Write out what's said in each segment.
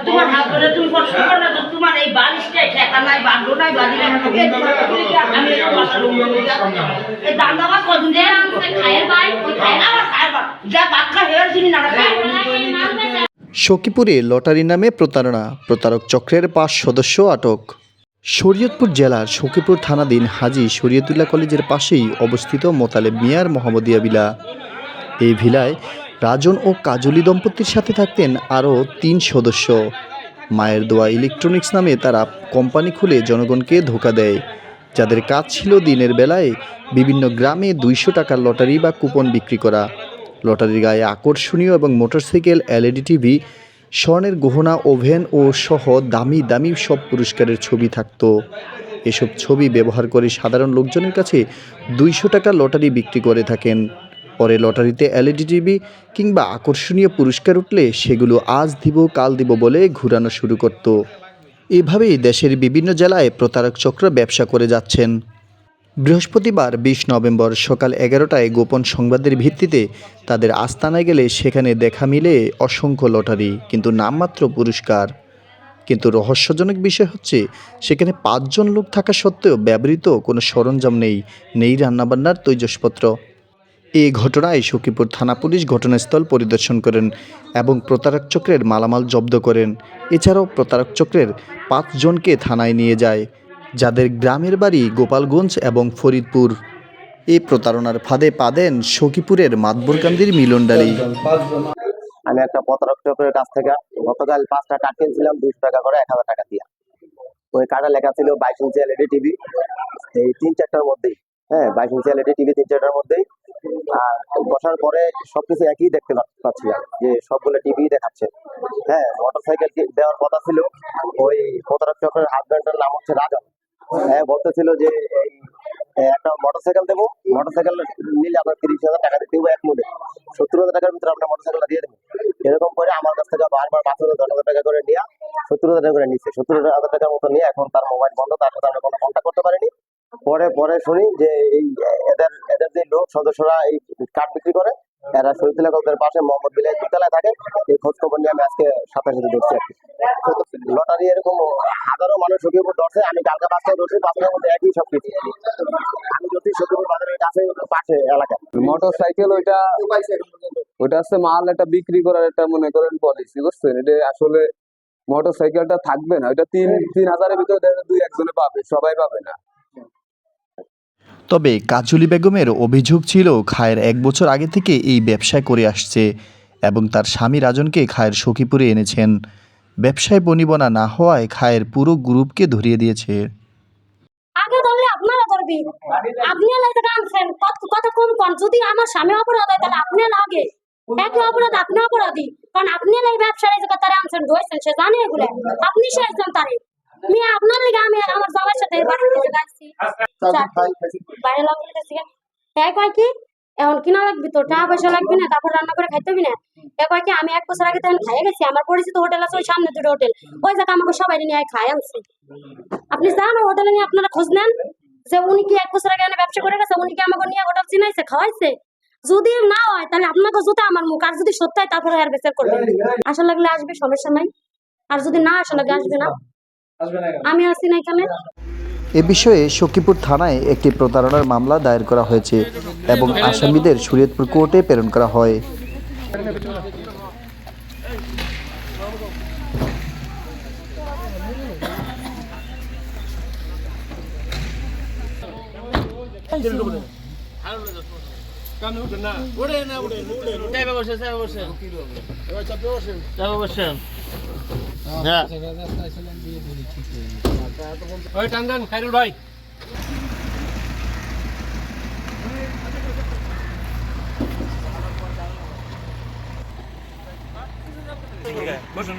তোমার হাত ধরে তুমি কষ্ট করো না, তোমার এই বালিশটাই ঠেকা নাই, বাঁধো নাই, বাঁধিলে আমি এই দান্দা কদিন খায়ের ভাই আমার খায়ের ভাই যা বাচ্চা হেয়ার জিনিস না খায়। সখীপুরে লটারি নামে প্রতারণা, প্রতারক চক্রের 5 সদস্য আটক। শরীয়তপুর জেলার সখীপুর থানাধীন হাজী শরীয়তুল্লাহ কলেজের পাশেই অবস্থিত মোতালেব মিয়ার মোহাম্মদিয়া ভিলা। এই ভিলায় রাজন ও কাজলি দম্পতির সাথে থাকতেন আরও 3 সদস্য। মায়ের দোয়া ইলেকট্রনিক্স নামে তারা কোম্পানি খুলে জনগণকে ধোঁকা দেয়, যাদের কাজ ছিল দিনের বেলায় বিভিন্ন গ্রামে 200 টাকার লটারি বা কুপন বিক্রি করা। লটারির গায়ে আকর্ষণীয় এবং মোটরসাইকেল, এলইডি টিভি, স্বর্ণের গহনা, ওভেন ও সহ দামি দামি সব পুরস্কারের ছবি থাকত। এসব ছবি ব্যবহার করে সাধারণ লোকজনের কাছে 200 টাকার লটারি বিক্রি করে থাকেন। পরে লটারিতে এলইডি টিভি কিংবা আকর্ষণীয় পুরস্কার উঠলে সেগুলো আজ দিব কাল দিব বলে ঘুরানো শুরু করত। এভাবেই দেশের বিভিন্ন জেলায় প্রতারক চক্র ব্যবসা করে যাচ্ছেন। বৃহস্পতিবার 20 নভেম্বর সকাল 11টায় গোপন সংবাদের ভিত্তিতে তাদের আস্তানায় গেলে সেখানে দেখা মিলে অসংখ্য লটারি, কিন্তু নামমাত্র পুরস্কার। কিন্তু রহস্যজনক বিষয় হচ্ছে সেখানে 5 জন লোক থাকা সত্ত্বেও ব্যবহৃত কোনো সরঞ্জাম নেই রান্নাবান্নার তৈজসপত্র। এই ঘটনায় সখীপুর থানা পুলিশ ঘটনাস্থল পরিদর্শন করেন এবং প্রতারক চক্রের মালামাল জব্দ করেন। এছাড়াও প্রতারক চক্রের 5 জনকে থানায় নিয়ে যায়, যাদের গ্রামের বাড়ি গোপালগঞ্জ এবং ফরিদপুর। এই প্রতারণার ফাঁদে পা দেন সখীপুরের মাতবরকান্দির মিলন ডালি। আমি একটা প্রতারক চক্রের কাছ থেকে গতকাল 5টা কার্ড কিনছিলাম 200 টাকা করে 1000 টাকা দিয়ে। ওই কার্ডে লেখা ছিল 22 ইঞ্চি এলইডি টিভি, এই 3-4টার মধ্যেই। হ্যাঁ, 22 ইঞ্চি এলইডি টিভি 3-4টার মধ্যেই। আর বসার পরে সবকিছু একই দেখতে পাচ্ছিলাম, যে সবগুলো টিভি দেখাচ্ছে। হ্যাঁ, মোটরসাইকেল দেওয়ার কথা ছিল। ওই প্রতারক চক্রের হাজব্যান্ডের নাম হচ্ছে রাজন। হ্যাঁ, বলতেছিল যে এই একটা মোটরসাইকেল দেবো, মোটরসাইকেল নিলে আপনার 30,000 টাকা দিতে হবে এক মুডে, 70,000 টাকার ভিতরে আপনার মোটরসাইকেলটা দিয়ে দেবো। এরকম করে আমার কাছ থেকে বারবার 5,000-10,000 টাকা করে নিয়ে 70,000 টাকা করে নিচ্ছে। 70,000 টাকার মতো নিয়ে এখন তার মোবাইল বন্ধ, তার সাথে আমরা কোনো কন্ট্যাক্ট করতে পারিনি। পরে শুনি যে এই এদের যে লোক সদস্যরা এই কার্ড বিক্রি করে, এরা শহীদুল্লাহ কলেজের পাশে মোহাম্মদ বিলাই বিদ্যালয় থাকে। এই খোঁজ খবর নিয়ে আমি আজকে সাথে ধরছি আর কি। লটারি এরকম হাজারো মানুষ সখীপুর ধরছে। আমি কালকে 5টায় ধরছি, 5টার মধ্যে একই সব কিছু। আমি যদি সখীপুর বাজারের কাছে পাশে এলাকায় মোটরসাইকেল ওইটা হচ্ছে মাল একটা বিক্রি করার একটা মনে করেন পলিসি, বুঝছেন? এটা আসলে মোটরসাইকেলটা থাকবে না, ওইটা 3,000-এর ভিতরে 2-1 জনে পাবে, সবাই পাবে না। তবে কাজলি বেগমের অভিযোগ ছিল খায়ের 1 বছর আগে থেকে এই ব্যবসায় করে আসছে এবং তার স্বামী রাজনকে খায়ের সখীপুরে এনেছেন। ব্যবসায় বনিবনা না হওয়ায় খায়ের পুরো গ্রুপকে ধরিয়ে দিয়েছে। আগে ধরলে আপনারা ধরবেন, আপনি লাইতে আনছেন কত কম কোন। যদি আমার স্বামী অপরাধ হয় তাহলে আপনি আগে একই অপরাধ, আপনি অপরাধী। কারণ আপনি এই ব্যবসায় যে তারা আনছেন ধরছেন, সে জানে এগুলো, আপনি শেষজন তারে। আমি আপনার লেগে আমি আমার জামাইয়ের সাথে বাড়িতে যাচ্ছি, বাইরে লাগতেছি। এক হয় কি এখন কিনা লাগবে, তো টাকা পয়সা লাগবে না, তারপর রান্না করে খাইতে হবে না। এক হয় কি আমি 1 বছর আগে তখন খাইয়ে গেছি, আমার পরিচিত হোটেল আছে ওই সামনে 2টো হোটেল, ওই জায়গা আমাকে সবাই নিয়ে খাই আনছি। আপনি যান হোটেলে নিয়ে আপনারা খোঁজ নেন যে উনি কি 1 বছর আগে ব্যবসা করে গেছে, উনি কি আমাকে নিয়ে হোটেল চিনাইছে, খাওয়াইছে। যদি না হয় তাহলে আপনাকে জুতা আমার মুখ, আর যদি সত্যি হয় তারপরে আর বেচার করবেন। আসা লাগলে আসবে, সমস্যা নাই। আর যদি না আসা লাগে আসবে না, আমি আসি না এখানে। এ বিষয়ে সখীপুর থানায় একটি প্রতারণার মামলা দায়ের করা হয়েছে এবং আসামিদের শরীয়তপুর কোর্টে প্রেরণ করা হয়। খাইরুল ভাই বসুন।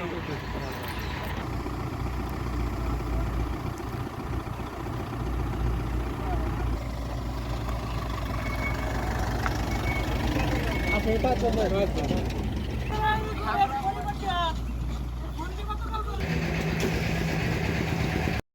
আপনি